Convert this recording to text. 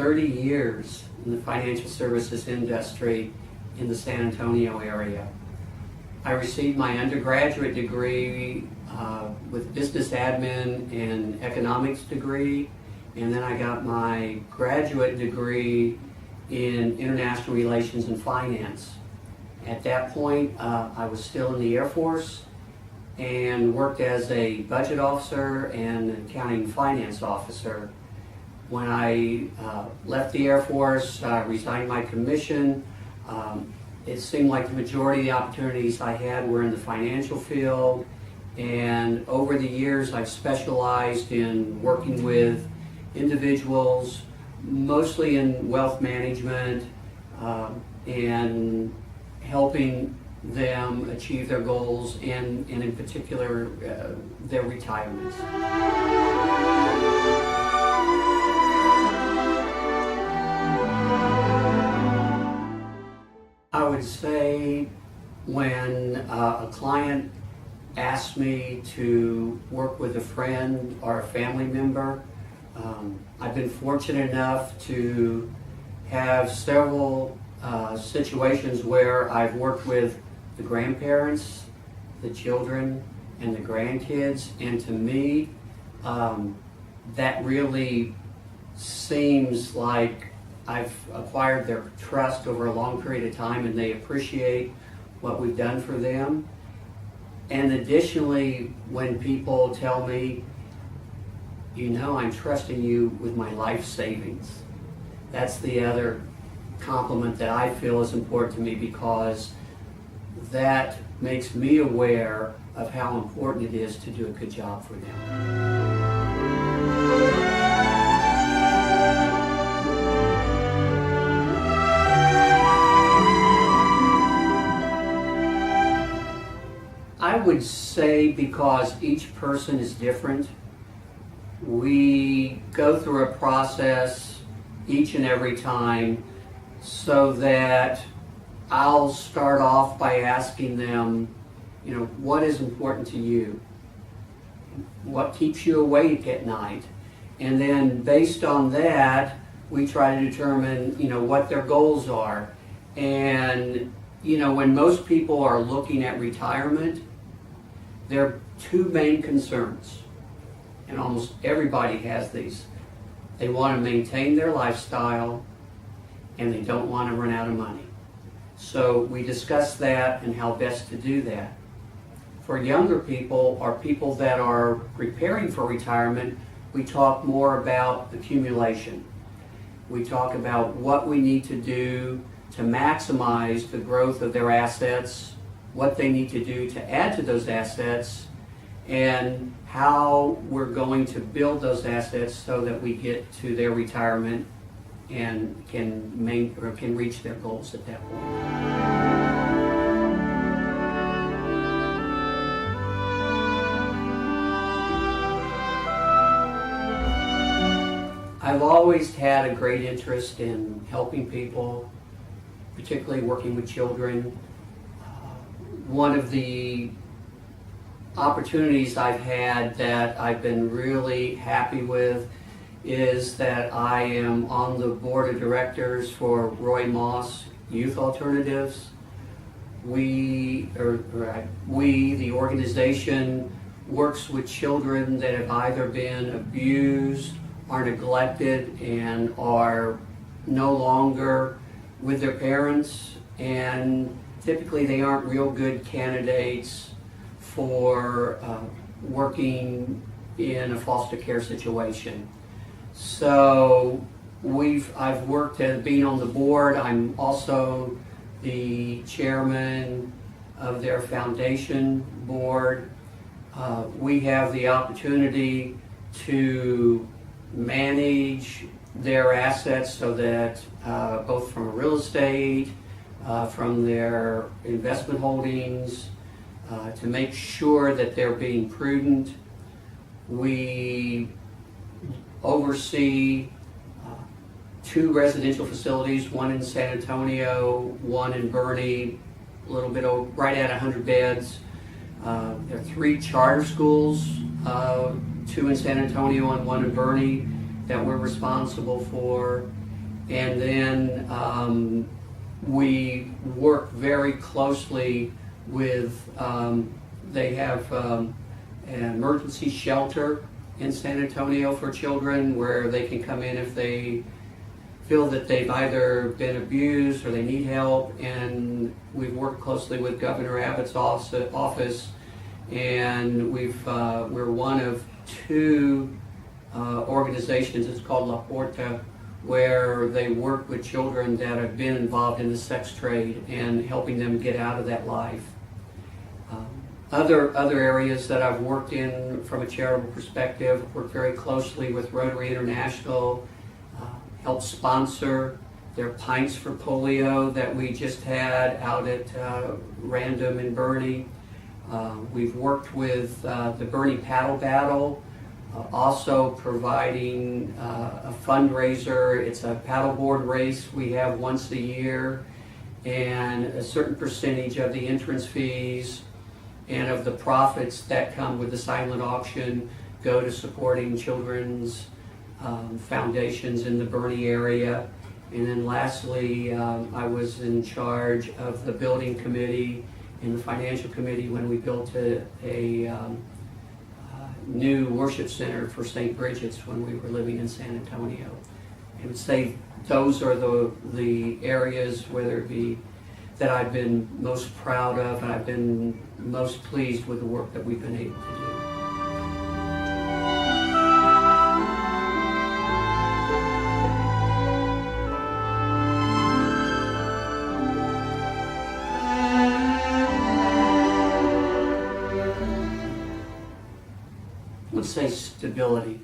30 years in the financial services industry in the San Antonio area. I received my undergraduate degree with business admin and economics degree, and then I got my graduate degree in international relations and finance. At that point, I was still in the Air Force and worked as a budget officer and an accounting and finance officer. When I left the Air Force, resigned my commission, it seemed like the majority of the opportunities I had were in the financial field, and over the years I've specialized in working with individuals, mostly in wealth management, and helping them achieve their goals and in particular their retirements. I would say when a client asks me to work with a friend or a family member, I've been fortunate enough to have several situations where I've worked with the grandparents, the children, and the grandkids, and to me, that really seems like I've acquired their trust over a long period of time, and they appreciate what we've done for them. And additionally, when people tell me, you know, I'm trusting you with my life savings, that's the other compliment that I feel is important to me, because that makes me aware of how important it is to do a good job for them. I would say because each person is different, we go through a process each and every time, so that I'll start off by asking them, you know, what is important to you? What keeps you awake at night? And then based on that, we try to determine, you know, what their goals are. And, you know, when most people are looking at retirement, there are two main concerns, and almost everybody has these. They want to maintain their lifestyle, and they don't want to run out of money. So we discuss that and how best to do that. For younger people or people that are preparing for retirement, we talk more about accumulation. We talk about what we need to do to maximize the growth of their assets, what they need to do to add to those assets, and how we're going to build those assets so that we get to their retirement and can reach their goals at that point. I've always had a great interest in helping people, particularly working with children. One of the opportunities I've had that I've been really happy with is that I am on the board of directors for Roy Moss Youth Alternatives. The organization, works with children that have either been abused or neglected and are no longer with their parents, and typically they aren't real good candidates for working in a foster care situation. So I've worked at being on the board. I'm also the chairman of their foundation board. We have the opportunity to manage their assets so that both from real estate, from their investment holdings, to make sure that they're being prudent. We oversee two residential facilities, one in San Antonio, one in Bernie, a little bit over, right at 100 beds. There are 3 charter schools, 2 in San Antonio and 1 in Bernie, that we're responsible for. And then we work very closely with, they have an emergency shelter in San Antonio for children where they can come in if they feel that they've either been abused or they need help. And we've worked closely with Governor Abbott's office, and we're one of two organizations. It's called La Porta, where they work with children that have been involved in the sex trade and helping them get out of that life. Other areas that I've worked in from a charitable perspective, I've worked very closely with Rotary International, helped sponsor their Pints for Polio that we just had out at Random in Bernie. We've worked with the Bernie Paddle Battle, also providing a fundraiser. It's a paddleboard race we have once a year, and a certain percentage of the entrance fees and of the profits that come with the silent auction go to supporting children's foundations in the Bernie area. And then lastly, I was in charge of the building committee and the financial committee when we built a new worship center for St. Bridget's when we were living in San Antonio. I would say those are the areas, whether it be that I've been most proud of, and I've been most pleased with the work that we've been able to do. I would say stability.